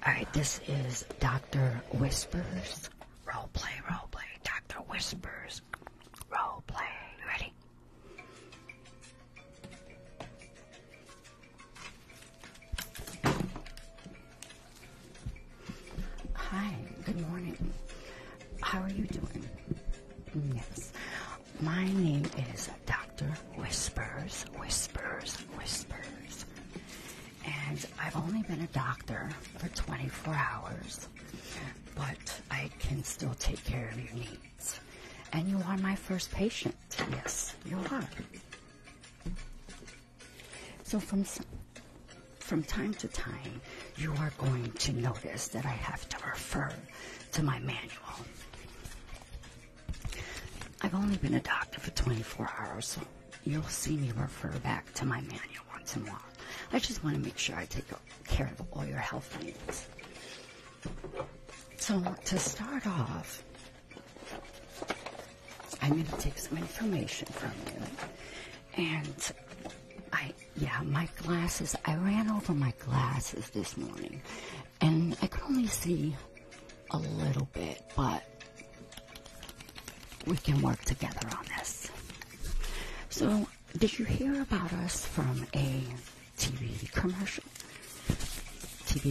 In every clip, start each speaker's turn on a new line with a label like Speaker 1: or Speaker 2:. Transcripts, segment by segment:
Speaker 1: Alright, this is Dr. Whispers. Role play. Dr. Whispers. Role play. You ready? Hi, good morning. How are you doing? Yes. My name is Dr. Whispers. And I've only been a doctor for 24 hours, but I can still take care of your needs. And you are my first patient. Yes, you are. So from time to time, you are going to notice that I have to refer to my manual. I've only been a doctor for 24 hours, so you'll see me refer back to my manual once in a while. I just want to make sure I take care of all your health needs. So to start off, I'm going to take some information from you. And my glasses, I ran over my glasses this morning. And I could only see a little bit, but we can work together on this. So, did you hear about us from a TV commercial? Did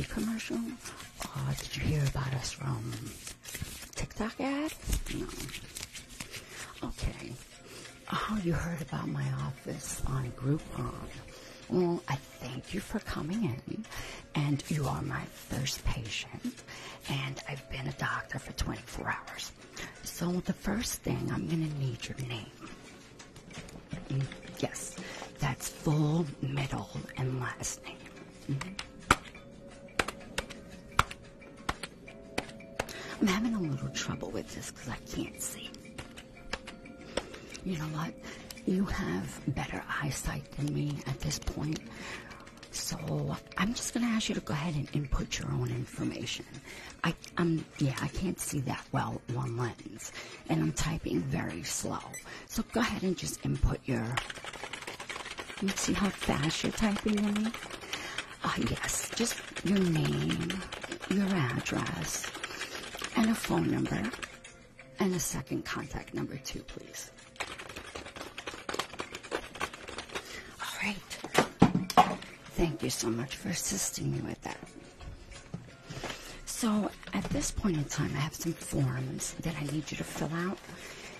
Speaker 1: you hear about us from TikTok ad? No. Okay. You heard about my office on Groupon. Well, I thank you for coming in, and you are my first patient, and I've been a doctor for 24 hours. So the first thing, I'm going to need your name. Yes, that's full, middle, and last name. I'm having a little trouble with this because I can't see. You know what? You have better eyesight than me at this point. So I'm just going to ask you to go ahead and input your own information. I can't see that well one lens, and I'm typing very slow. So go ahead and just input let's see how fast you're typing on me. Yes, just your name, your address, and a phone number, and a second contact number too, please. All right. Thank you so much for assisting me with that. So at this point in time, I have some forms that I need you to fill out.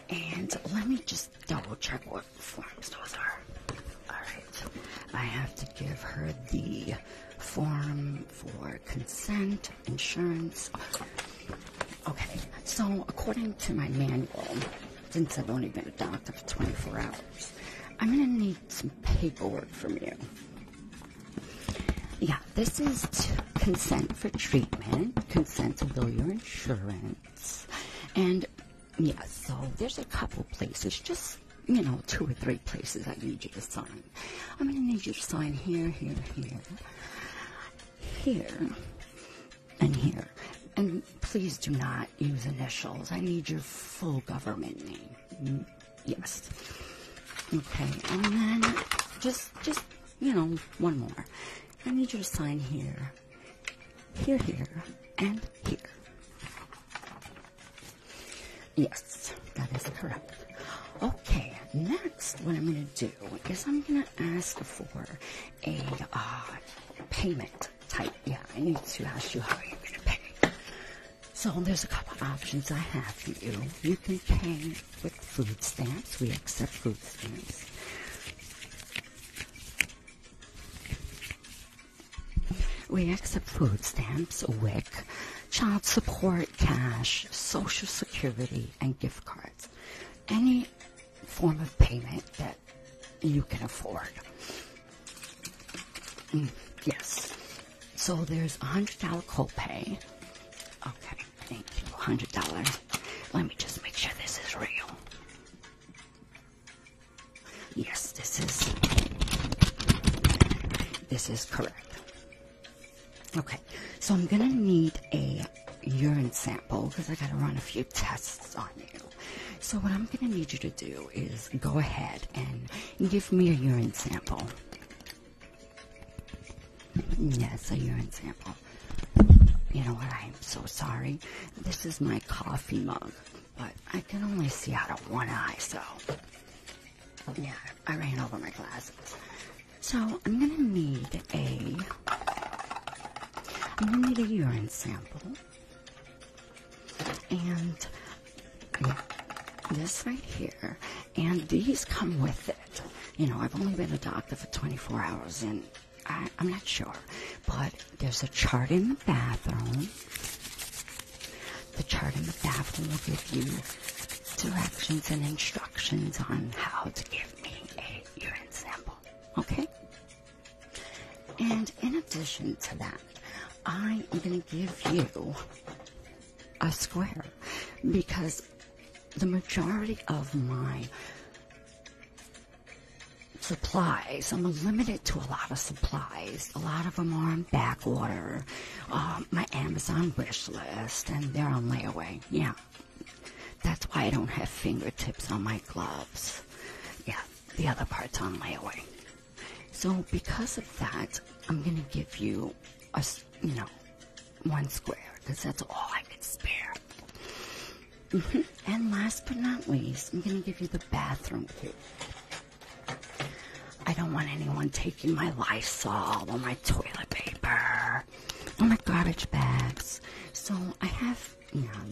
Speaker 1: And let me just double check what forms those are. All right. I have to give her the form for consent, insurance. Okay. So according to my manual, since I've only been a doctor for 24 hours, I'm going to need some paperwork from you. Yeah, this is consent for treatment, consent to bill your insurance, and yeah, so there's a couple places, just, 2 or 3 places I need you to sign. I'm going to need you to sign here, and here. And please do not use initials. I need your full government name. Yes. Okay, and then just one more. I need you to sign here, and here. Yes, that is correct. Okay, next, what I'm going to do is I'm going to ask for a payment type. Yeah, I need to ask you how you're going to pay. So there's a couple options I have for you. You can pay with food stamps. We accept food stamps. We accept food stamps, WIC, child support, cash, Social Security, and gift cards. Any form of payment that you can afford. Yes. So there's a $100 copay. Okay, thank you. $100. Let me just make sure this is real. Yes, this is correct. Okay, so I'm going to need a urine sample because I got to run a few tests on you. So what I'm going to need you to do is go ahead and give me a urine sample. Yes, a urine sample. You know what? I am so sorry. This is my coffee mug, but I can only see out of one eye, so yeah, I ran over my glasses. So I'm gonna need a urine sample, and yeah, this right here, and these come with it. You know, I've only been a doctor for 24 hours, and I'm not sure, but there's a chart in the bathroom. The chart in the bathroom will give you directions and instructions on how to give me a urine sample, okay? And in addition to that, I am going to give you a square, because the majority of my supplies, I'm limited to a lot of supplies. A lot of them are on back order, my Amazon wish list, and they're on layaway. Yeah, that's why I don't have fingertips on my gloves. Yeah, the other part's on layaway. So because of that, I'm going to give you one square, because that's all I could spare. And last but not least, I'm going to give you the bathroom key. I don't want anyone taking my Lysol or my toilet paper or my garbage bags. So I have,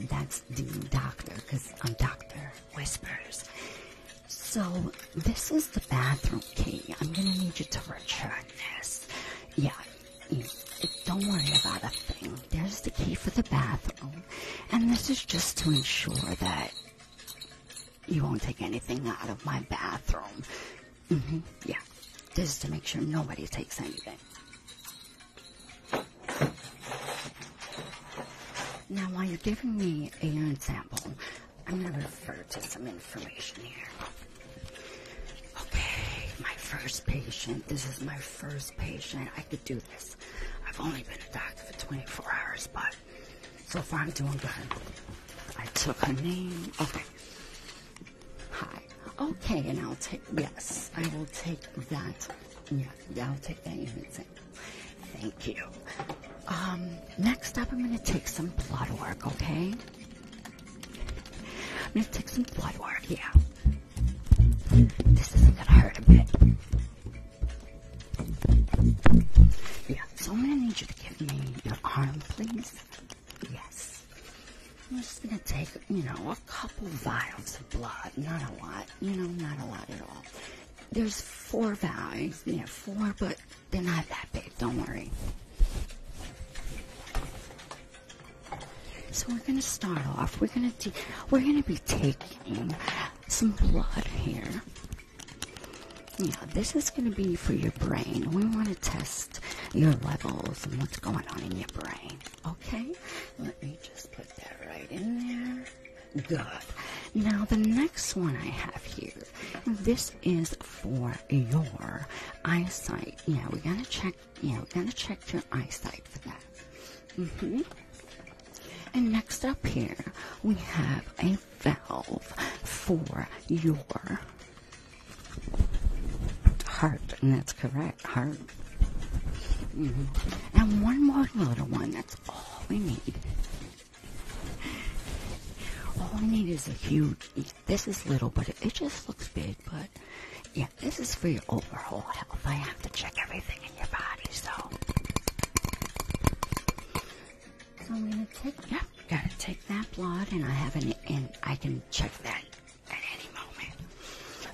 Speaker 1: that's the doctor, because I'm Dr. Whispers. So this is the bathroom key. I'm going to need you to return this. Yeah, don't worry about a thing. There's the key for the bathroom. And this is just to ensure that you won't take anything out of my bathroom. Yeah, this is to make sure nobody takes anything. Now, while you're giving me a urine sample, I'm going to refer to some information here. Okay, my first patient. This is my first patient. I could do this. I've only been a doctor for 24 hours, but so far I'm doing good. I took her name. Okay. Hi. Okay, and I'll take, yes, I will take that. Yeah, I'll take that urine sample. Thank you. Next up, I'm going to take some blood work, okay? I'm going to take some blood work, yeah. This isn't going to hurt a bit. Yeah, so I'm going to need you to give me your arm, please. Yes. I'm just going to take, a couple vials of blood. Not a lot, not a lot at all. There's 4 vials, 4, but they're not that big, don't worry. So we're going to start off, we're going to be taking some blood here. Yeah, this is going to be for your brain. We want to test your levels and what's going on in your brain. Okay? Let me just put that right in there. Good. Now, the next one I have here, this is for your eyesight. Yeah, we got to check, your eyesight for that. And next up here, we have a valve for your heart, and that's correct, heart. And one more little one, that's all we need. All we need is a huge, this is little, but it just looks big, but yeah, this is for your overall health. I have to check everything in your body, so I'm going to take, gotta take that blood, and I can check that at any moment.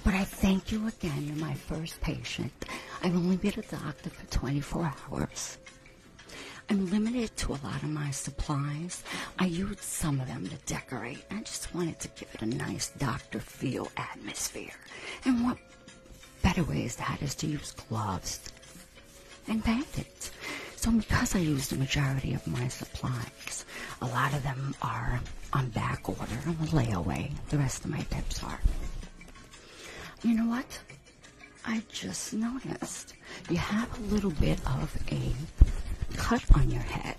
Speaker 1: But I thank you again. You're my first patient. I've only been a doctor for 24 hours. I'm limited to a lot of my supplies. I used some of them to decorate. I just wanted to give it a nice doctor feel atmosphere. And what better way is that is to use gloves and bandits. So because I use the majority of my supplies, a lot of them are on back order, on the layaway. The rest of my tips are. You know what? I just noticed you have a little bit of a cut on your head.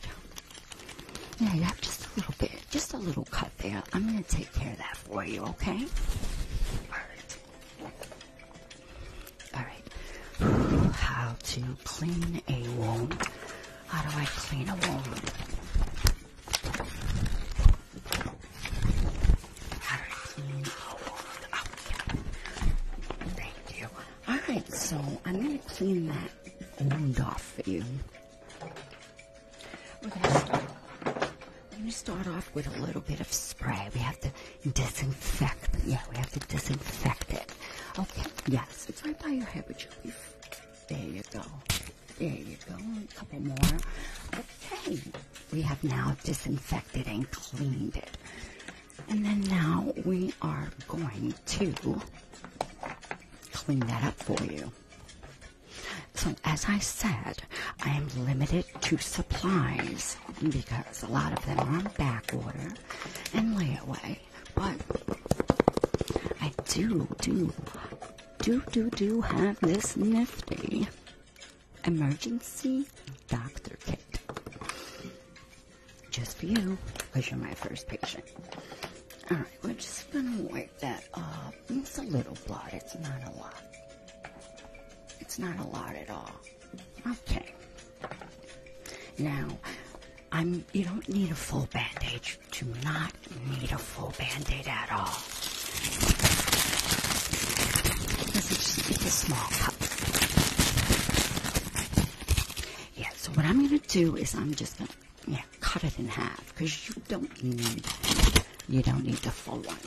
Speaker 1: Yeah, you have just a little bit, just a little cut there. I'm going to take care of that for you, okay? All right. How to clean a wound. How do I clean a wound? clean that wound off for you. We're going to start off with a little bit of spray. We have to disinfect. Yeah, we have to disinfect it. Okay, yes, it's right by your head, but you'll be... There you go. There you go. A couple more. Okay. We have now disinfected and cleaned it. And then now we are going to clean that up for you. So as I said, I am limited to supplies because a lot of them are on back order and layaway. But I do have this nifty emergency doctor kit. Just for you, because you're my first patient. Alright, we're just gonna wipe that up. It's a little blood, it's not a lot. It's not a lot at all. Okay. Now, you don't need a full bandage. Do not need a full band-aid at all. Because it's a small cut. Yeah, so what I'm going to do is I'm just going to cut it in half. Because you don't need the full one.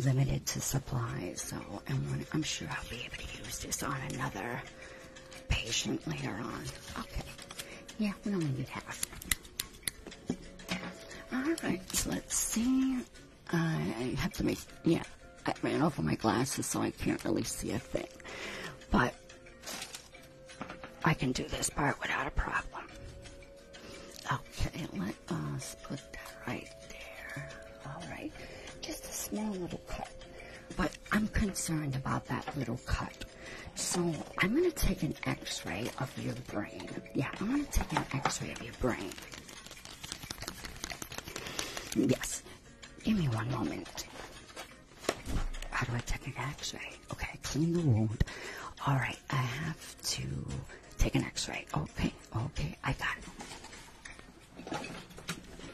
Speaker 1: Limited to supplies, so I'm sure I'll be able to use this on another patient later on. Okay. Yeah, we only need half. Alright, so let's see. I have to make, I ran over my glasses so I can't really see a thing. But I can do this part without a problem. Okay, let us put that right there. Alright, just a small little cut. But I'm concerned about that little cut. So I'm going to take an X-ray of your brain. Yeah, I'm going to take an X-ray of your brain. Yes. Give me one moment. How do I take an X-ray? Okay, clean the wound. All right, I have to take an X-ray. Okay, I got it.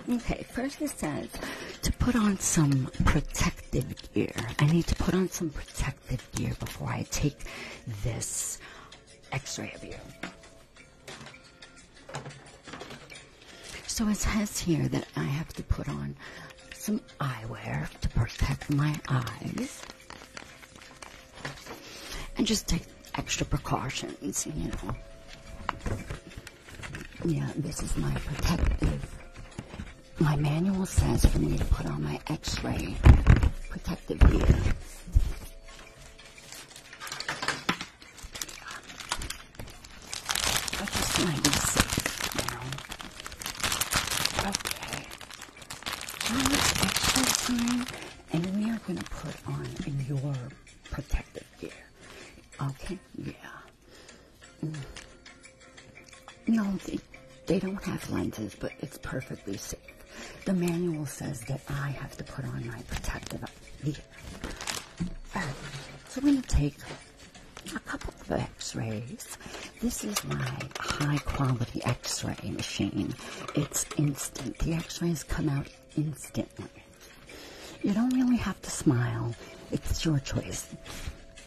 Speaker 1: Okay, first it says to put on some protective gear. I need to put on some protective gear before I take this X-ray of you. So it says here that I have to put on some eyewear to protect my eyes. And just take extra precautions, you know. Yeah, this is my protective. My manual says for me to put on my X-ray protective gear. I just want to be safe, you know. Okay. Now it's X-ray time, and we are going to put on your protective gear. Okay? Yeah. No, they don't have lenses, but it's perfectly safe. The manual says that I have to put on my protective gear. Alright, so we're going to take a couple of X-rays. This is my high-quality X-ray machine. It's instant. The X-rays come out instantly. You don't really have to smile. It's your choice.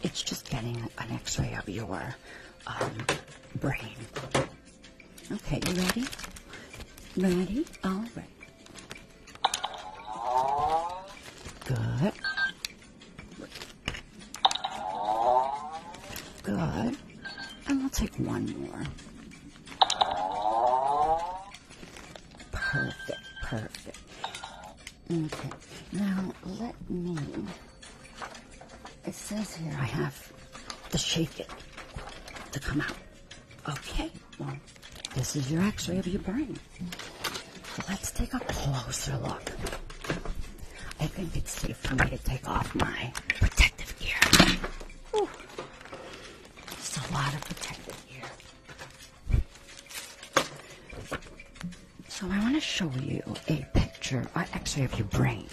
Speaker 1: It's just getting an X-ray of your brain. Okay, you ready? Ready? All right. Good. Good. And we'll take one more. Perfect, perfect. Okay, now let me... It says here I have to shake it to come out. Okay, well, this is your X-ray of your brain. So let's take a closer look. I think it's safe for me to take off my protective gear. Whew. Just a lot of protective gear. So I want to show you a picture, an X-ray of your brain.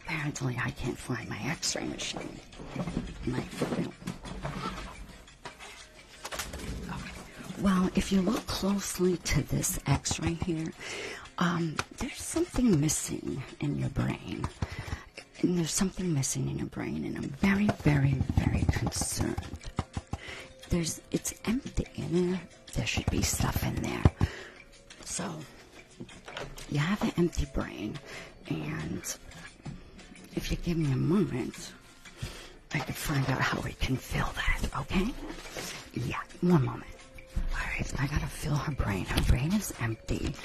Speaker 1: Apparently I can't find my X-ray machine. My film. Well, if you look closely to this X-ray here, there's something missing in your brain. And there's something missing in your brain, and I'm very, very, very concerned. It's empty, and there should be stuff in there. So, you have an empty brain, and if you give me a moment, I can find out how we can fill that, okay? Yeah, one moment. All right, I gotta fill her brain. Her brain is empty.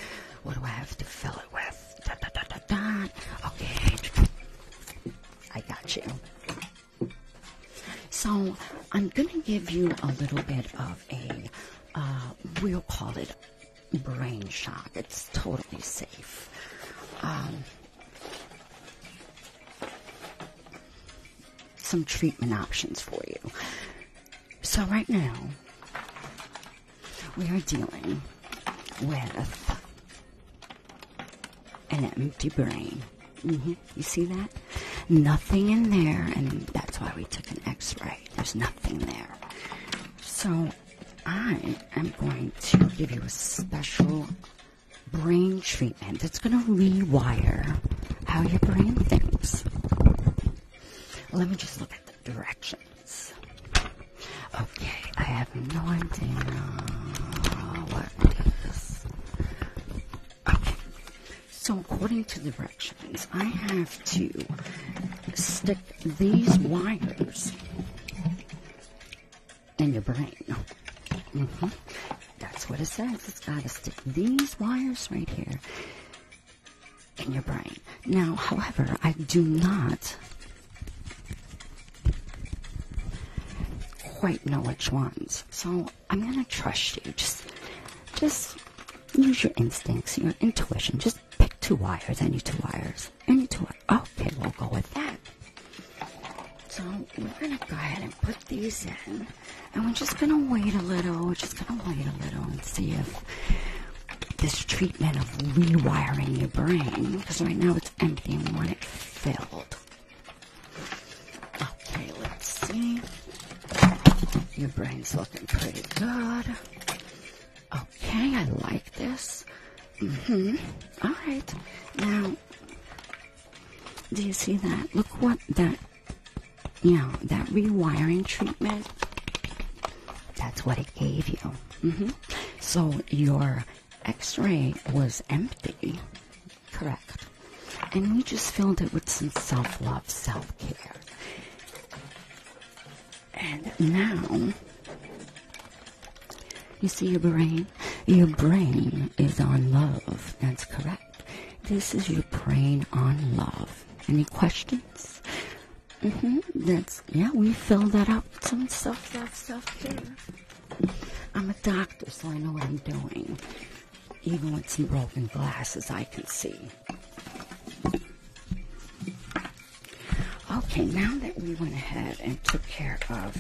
Speaker 1: What do I have to fill it with? Da, da, da, da, da. Okay. I got you. So, I'm going to give you a little bit of a, we'll call it brain shock. It's totally safe. Some treatment options for you. So right now, we are dealing with an empty brain. You see that? Nothing in there, and that's why we took an X-ray. There's nothing there. So I am going to give you a special brain treatment that's going to rewire how your brain thinks. Let me just look at the directions. Okay, I have no idea what it is. Okay, so according to the directions, I have to stick these wires in your brain. That's what it says. It's got to stick these wires right here in your brain. Now, however, I do not quite know which ones, so I'm gonna trust you. Just use your instincts, your intuition. Just pick two wires, any two wires. Okay, we'll go with that. So we're gonna go ahead and put these in, and we're just gonna wait a little. We're just gonna wait a little and see if this treatment of rewiring your brain, because right now it's empty and we want it filled. Okay, let's see. Your brain's looking pretty good. Okay, I like this. All right. Now, do you see that? Look what that rewiring treatment, that's what it gave you. So your X-ray was empty, correct? And we just filled it with some self-love, self-care. And now, you see your brain? Your brain is on love. That's correct. This is your brain on love. Any questions? We filled that up with some self-love, self-care. I'm a doctor, so I know what I'm doing. Even with some broken glasses, I can see. Okay, now that we went ahead and took care of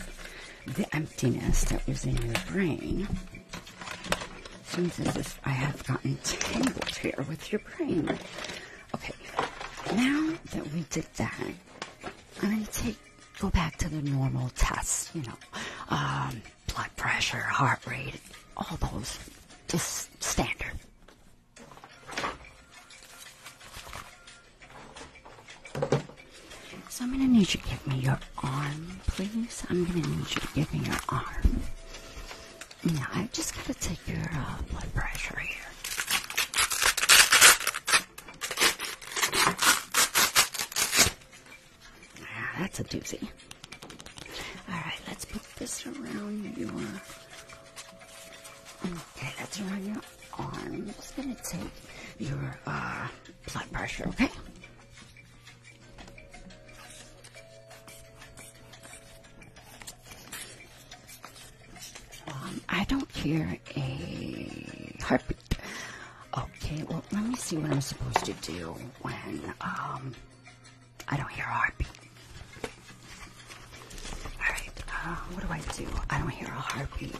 Speaker 1: the emptiness that was in your brain, seems as if I have gotten tangled here with your brain. Okay, now that we did that, I'm going to go back to the normal tests, blood pressure, heart rate, all those, just standard. So I'm going to need you to give me your arm, please. I'm going to need you to give me your arm. Now, I just got to take your blood pressure here. That's a doozy. All right, let's put this around your... Okay, that's around your arm. I'm just going to take your blood pressure, okay? I don't hear a heartbeat. Okay, well, let me see what I'm supposed to do when I don't hear a heartbeat. All right, what do I do? I don't hear a heartbeat.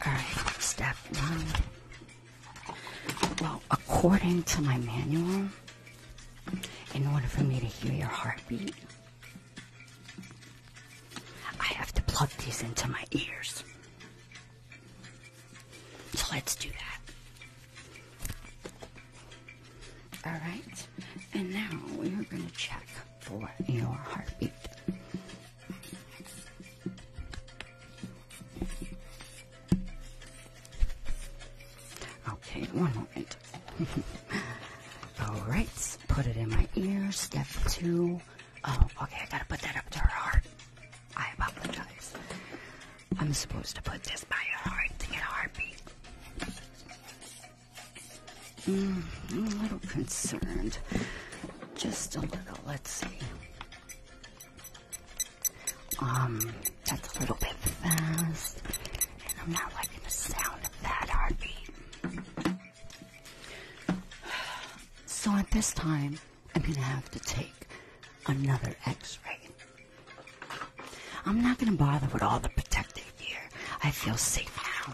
Speaker 1: All right, step one. Well, according to my manual, in order for me to hear your heartbeat, I have to plug these into my ears. So let's do that. check for your heartbeat. Okay, one moment. All right, put it in my ear. Step 2. Oh, okay, I gotta put that up to her heart. I apologize. I'm supposed to put this by your heart to get a heartbeat. I'm a little concerned. Just a little. Let's see. That's a little bit fast. And I'm not liking the sound of that heartbeat. So at this time, I'm going to have to take another X-ray. I'm not going to bother with all the protective gear. I feel safe now.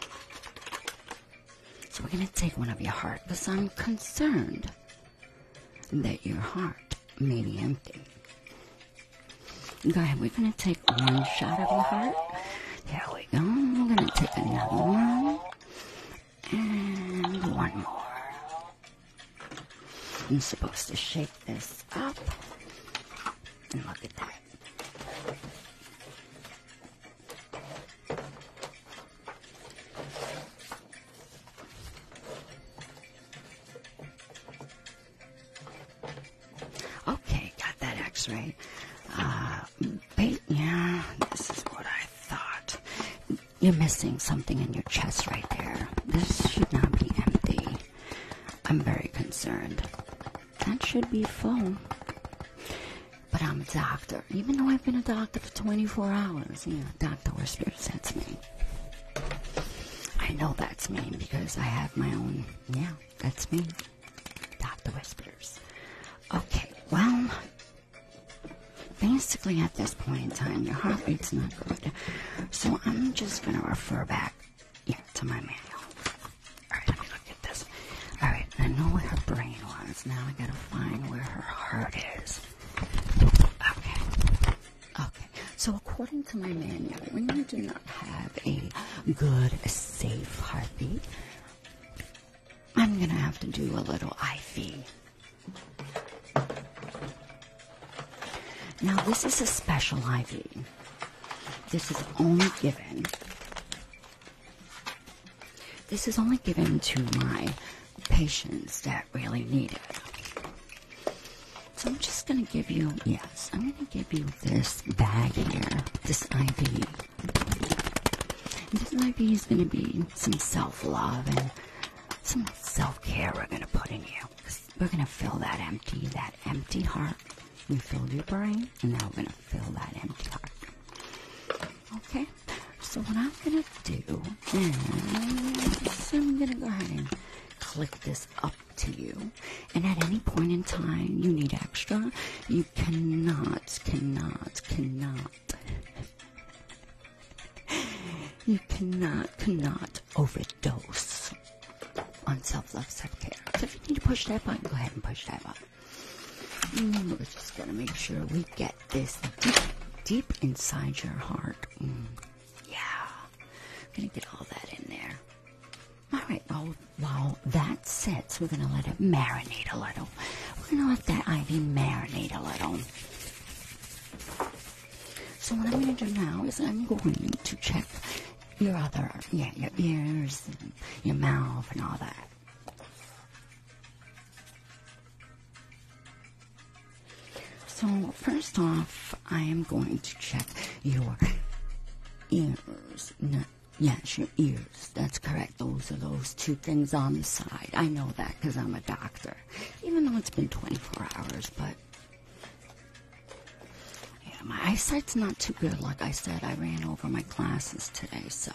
Speaker 1: So we're going to take one of your heart because I'm concerned that your heart may be empty. Go ahead, we're going to take one shot of your heart. There we go. We're going to take another one. And one more. I'm supposed to shake this up. And look at that. Okay, got that X-ray. Yeah, this is what I thought. You're missing something in your chest right there. This should not be empty. I'm very concerned. That should be full. But I'm a doctor. Even though I've been a doctor for 24 hours. Yeah, Dr. Whispers, that's me. I know that's me because I have my own. Yeah, that's me. Dr. Whispers. Okay, well, basically at this point in time, your heartbeat's not good. So I'm just going to refer back, to my manual. All right, let me look at this. All right, I know where her brain was. Now I got to find where her heart is. Okay. So according to my manual, when you do not have a good, safe heartbeat, I'm going to have to do a little IV. Now, this is a special IV. This is only given to my patients that really need it. So I'm just going to give you, I'm going to give you this bag here, this IV. And this IV is going to be some self-love and some self-care we're going to put in you. We're going to fill that empty heart. We filled your brain, and now we're going to fill that empty heart. Okay? So what I'm going to do is I'm going to go ahead and click this up to you. And at any point in time you need extra, you cannot overdose on self-love, self-care. So if you need to push that button, go ahead and push that button. We're just going to make sure we get this deep inside your heart. Going to get all that in there. All right, well, while that sits, we're going to let it marinate a little. We're going to let that IV marinate a little. So what I'm going to do now is I'm going to check your your ears, and your mouth, and all that. So first off, I am going to check your ears. Yes, your ears. That's correct. Those are those two things on the side. I know that because I'm a doctor. Even though it's been 24 hours, but yeah, my eyesight's not too good. Like I said, I ran over my classes today, so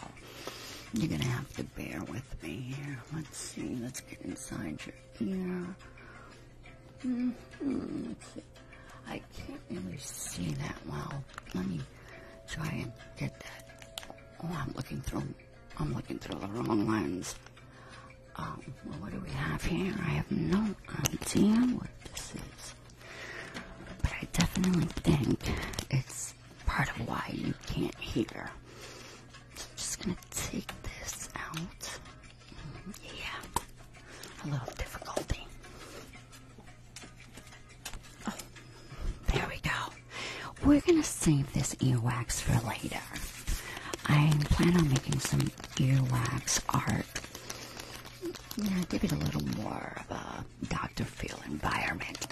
Speaker 1: you're going to have to bear with me here. Let's see. Let's get inside your ear. Let's see. I can't really see that well. Let me try and get that. Oh, I'm looking through the wrong lens. Well, what do we have here? I have no idea what this is. But I definitely think it's part of why you can't hear. So I'm just going to take this out. Yeah, a little difficulty. Oh. we're gonna save this earwax for later. I plan on making some earwax art. Yeah, give it a little more of a Dr. Phil environment.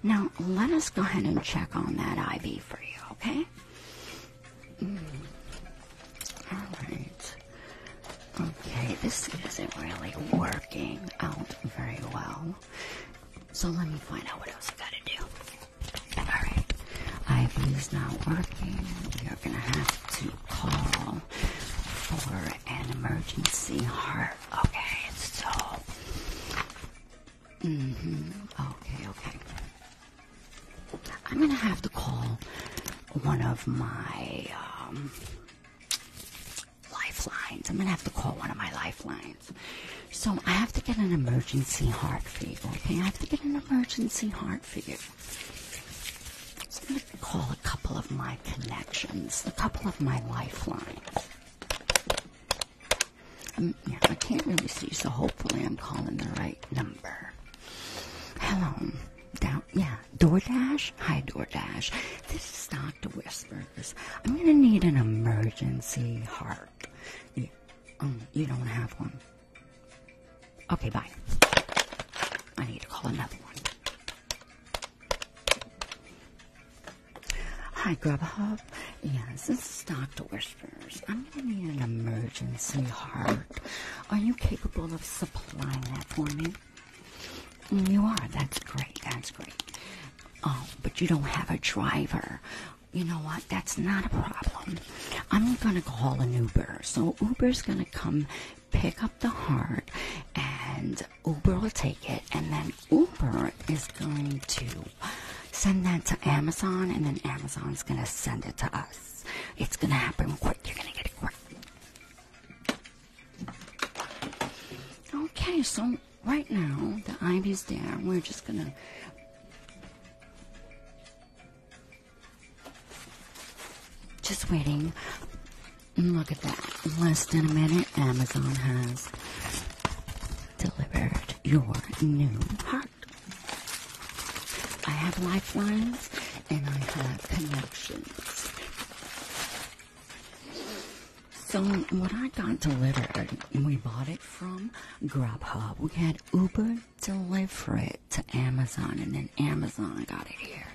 Speaker 1: Now, let us go ahead and check on that IV for you, okay? All right. Okay, this isn't really working out very well. So let me find out what else I gotta do. All right. IV's not working. You're gonna have to call for an emergency heart. Okay, so. Okay. I'm gonna have to call one of my lifelines. I'm gonna have to call one of my lifelines. So I have to get an emergency heart for you, okay? I have to get an emergency heart for you. So I'm gonna call a couple of my connections, a couple of my lifelines. Yeah, I can't really see, so hopefully I'm calling the right number. Hello. DoorDash? Hi, DoorDash. This is Dr. Whispers. I'm gonna need an emergency heart. Yeah. You don't have one? Okay, bye. I need to call another one. Hi, Grubhub. Yes, this is Dr. Whispers. I'm gonna need an emergency heart. Are you capable of supplying that for me? You are. That's great. That's great. Oh, but you don't have a driver. You know what? That's not a problem. I'm going to call an Uber. So Uber's going to come pick up the heart, and Uber will take it, and then Uber is going to send that to Amazon, and then Amazon's going to send it to us. It's going to happen quick. You're going to get it quick. Okay, so right now, the IV's there. We're just going to... Just waiting. Look at that. In less than a minute, Amazon has delivered your new heart. I have lifelines and I have connections. So what I got delivered, we bought it from Grubhub. We had Uber deliver it to Amazon, and then Amazon got it here.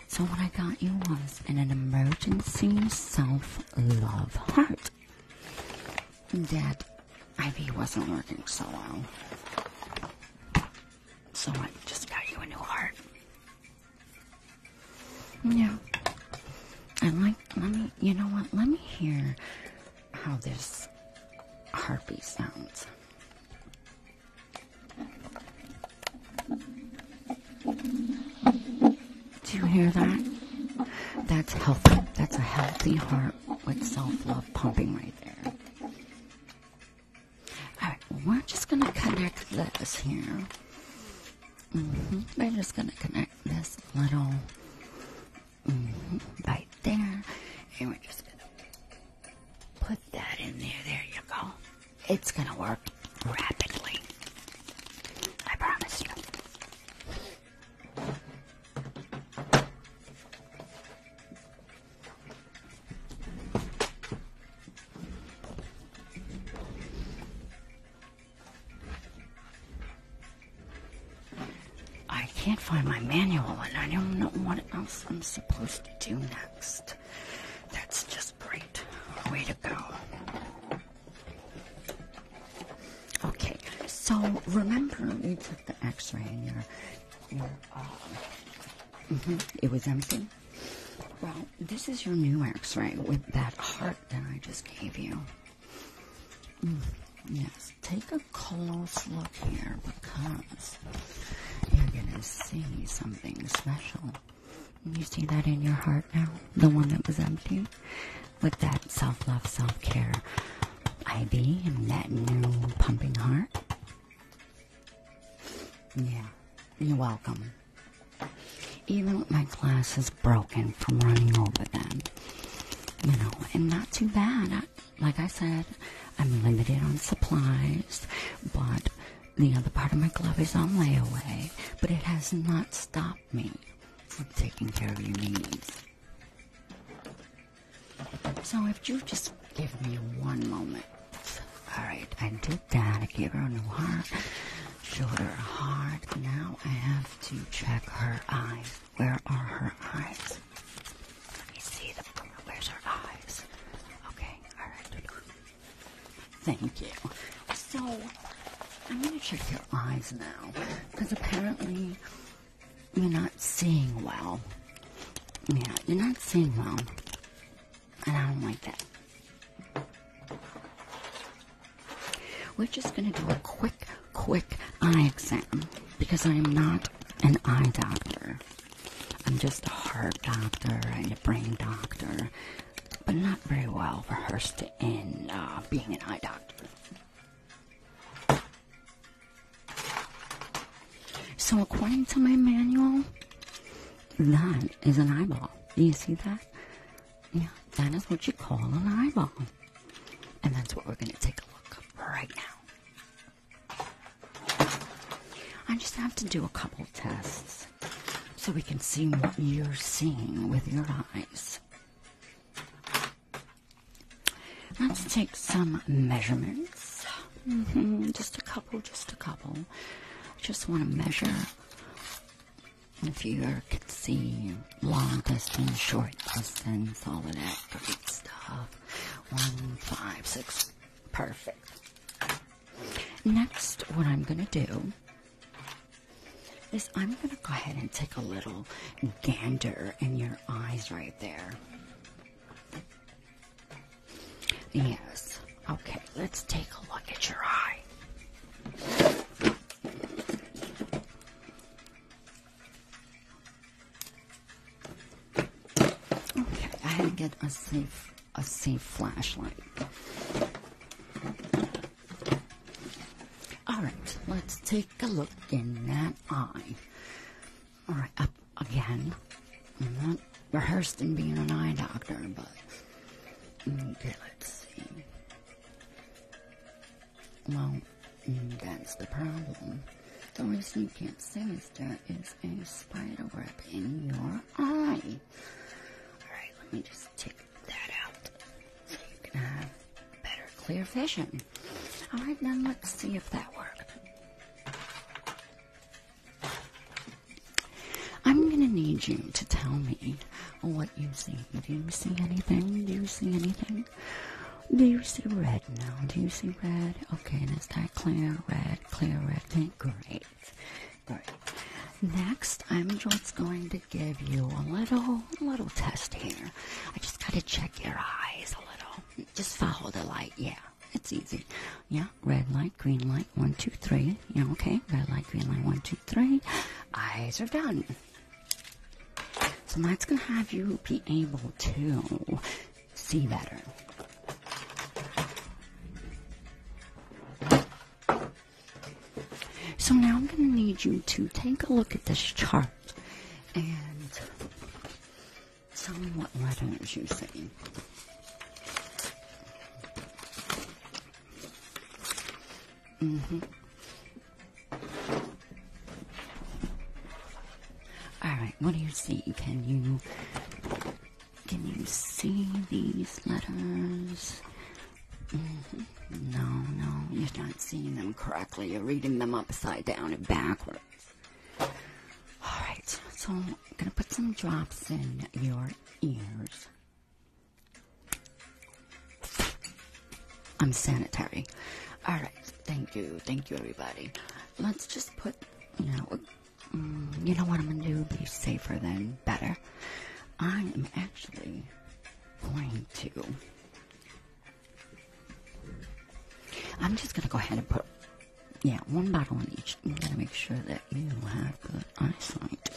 Speaker 1: So what I got you was an emergency self-love heart. That IV wasn't working so well. So I just got you a new heart. Yeah. You know what? Let me hear how this heartbeat sounds. Do you hear that? That's healthy. That's a healthy heart with self-love pumping right there. Alright, we're just going to connect this here. We're just going to connect this little right there. And we're just going to put that in there. There you go. It's going to work rapidly. I promise you. I can't find my manual and I don't know what else I'm supposed to do next. That's just great. Way to go. Okay, so remember you took the X-ray and it was empty? Well, this is your new X-ray with that heart that I just gave you. Yes, take a close look here because you're gonna see something special. You see that in your heart now? The one that was empty? With that self-love, self-care IV and that new pumping heart? Yeah, you're welcome. Even with my glasses broken from running over them. You know, and not too bad. Like I said, I'm limited on supplies, but The other part of my glove is on layaway, but it has not stopped me from taking care of your needs. So if you just give me 1 moment. Alright, I did that. I gave her a new heart. Showed her a heart. Now I have to check her eyes. Where are her eyes? Let me see them. Where's her eyes? Okay, alright. Thank you. So, I'm going to check your eyes now. Because apparently, you're not seeing well. Yeah, you're not seeing well. And I don't like that. We're just going to do a quick eye exam because I am not an eye doctor. I'm just a heart doctor and a brain doctor, but not very well versed in being an eye doctor. So according to my manual, that is an eyeball. Do you see that? Yeah, that is what you call an eyeball. And that's what we're going to take a look at right now. I just have to do a couple tests so we can see what you're seeing with your eyes. Let's take some measurements. Just a couple. Just want to measure if you can see long distance, short distance, all of that great stuff. 1, 5, 6. Perfect. Next, what I'm going to do is I'm going to go ahead and take a little gander in your eyes right there. Yes. Okay, let's take a look at your eye. Okay, I had to get a safe flashlight. Alright, let's take a look in that eye. Alright, up again. I'm not rehearsed in being an eye doctor, but okay, let's see. Well, that's the problem. The reason you can't see is there is a spider web in your eye. Alright, let me just take that out so you can have better clear vision. Alright, now let's see if that worked. I'm going to need you to tell me what you see. Do you see anything? Do you see anything? Do you see red now? Do you see red? Okay, and is that clear red? Clear red. Okay, great. Great. Next, I'm just going to give you a little test here. I just got to check your eyes a little. Just follow the light. Yeah, it's easy. Yeah, red light, green light, 1, 2, 3. Yeah, okay. Red light, green light, 1, 2, 3. Eyes are done. So that's going to have you be able to see better. So now I'm going to need you to take a look at this chart and tell me what letters you see. Alright, what do you see? Can you see these letters? No, you're not seeing them correctly. You're reading them upside down and backwards. Alright, so I'm going to put some drops in your ears. I'm sanitary. Alright, thank you everybody. Let's just put, you know what I'm going to do? Be safer than better. I am actually going to... I'm just going to go ahead and put, 1 bottle in each. I'm going to make sure that you have good eyesight.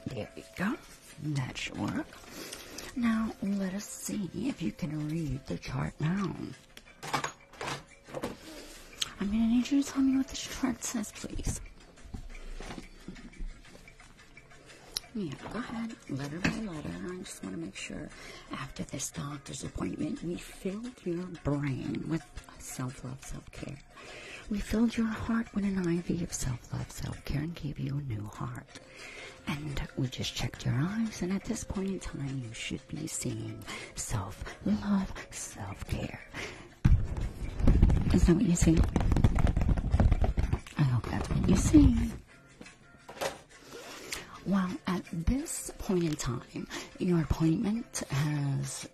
Speaker 1: There we go. That should work. Now, let us see if you can read the chart now. I'm going to need you to tell me what this chart says, please. Yeah, go ahead, letter by letter. I just want to make sure after this doctor's appointment, we filled your brain with self-love, self-care. We filled your heart with an IV of self-love, self-care, and gave you a new heart. And we just checked your eyes, and at this point in time, you should be seeing self-love, self-care. Is that what you see? I hope that's what you see. Well, at this point in time, your appointment has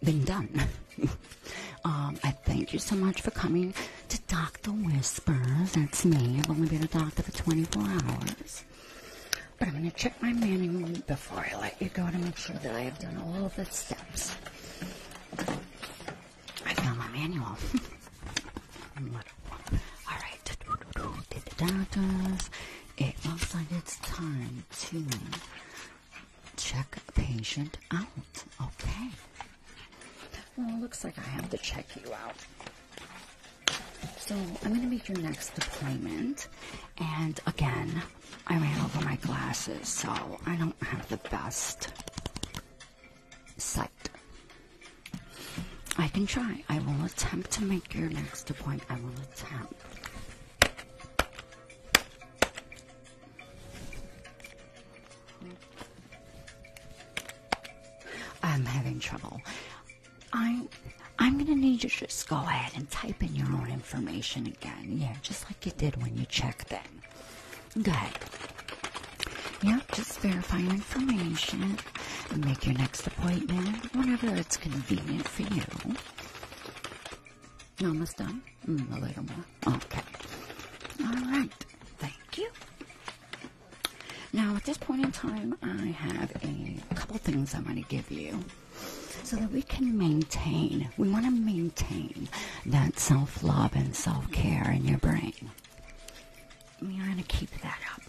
Speaker 1: been done. I thank you so much for coming to Dr. Whispers. That's me. I've only been a doctor for 24 hours. But I'm going to check my manual before I let you go to make sure that I have done all of the steps. I found my manual. All right. Did the doctors. It looks like it's time to check a patient out. Okay. Well, it looks like I have to check you out. So I'm going to make your next appointment. And again, I ran over my glasses, so I don't have the best sight. I can try. I will attempt to make your next appointment. I will attempt. I'm having trouble. I'm going to need you to just go ahead and type in your own information again. Yeah, just like you did when you checked in. Go ahead. Yeah, just verify your information and make your next appointment whenever it's convenient for you. Almost done? A little more. Okay. All right. Thank you. Now, at this point in time, I have a couple things I'm going to give you so that we can maintain, we want to maintain that self-love and self-care in your brain. We are going to keep that up.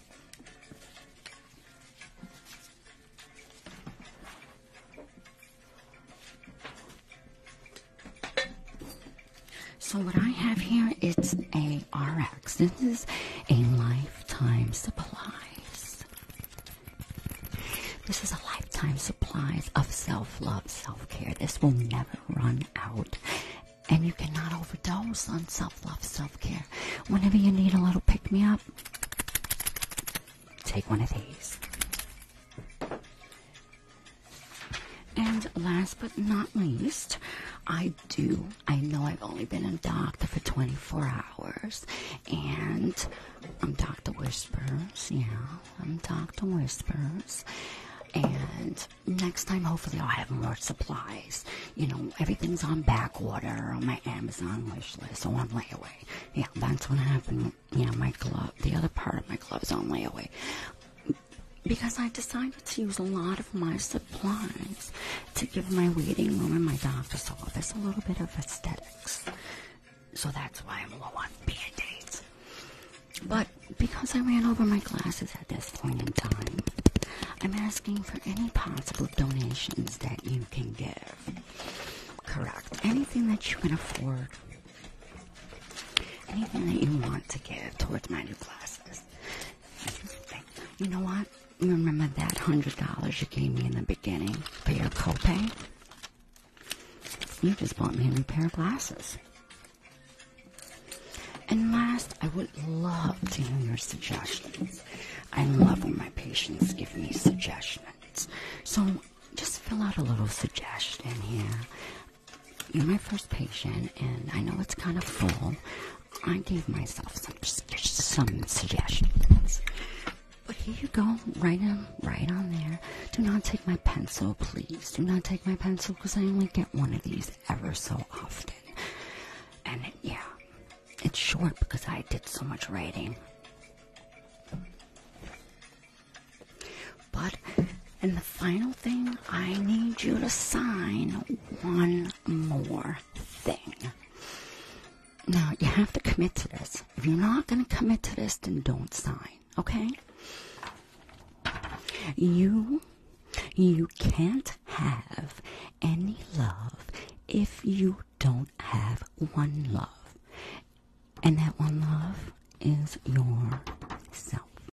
Speaker 1: So what I have here is a RX. This is a lifetime supplies. This is a lifetime supplies of self-love, self-care. This will never run out. And you cannot overdose on self-love, self-care. Whenever you need a little pick-me-up, take one of these. And last but not least, I know I've only been a doctor for 24 hours, and I'm Dr. Whispers, yeah, I'm Dr. Whispers, and next time, hopefully, I'll have more supplies. You know, everything's on back order, on my Amazon wish list, or on layaway. Yeah, that's what happened. Yeah, my glove, the other part of my glove is on layaway. Because I decided to use a lot of my supplies to give my waiting room and my doctor's office a little bit of aesthetics. So that's why I'm low on Band-Aids. But because I ran over my glasses at this point in time, I'm asking for any possible donations that you can give. Correct. Anything that you can afford. Anything that you want to give towards my new glasses. You know what? Remember that $100 you gave me in the beginning for your copay? You just bought me a new pair of glasses. And last, I would love to hear your suggestions. I love when my patients give me suggestions. So just fill out a little suggestion here. You're my first patient, and I know it's kind of full. I gave myself some suggestions. But here you go, right on there. Do not take my pencil, please. Do not take my pencil, because I only get one of these ever so often. And yeah, it's short because I did so much writing. But, and the final thing, I need you to sign one more thing. Now, you have to commit to this. If you're not going to commit to this, then don't sign, okay? You can't have any love if you don't have one love. And that one love is your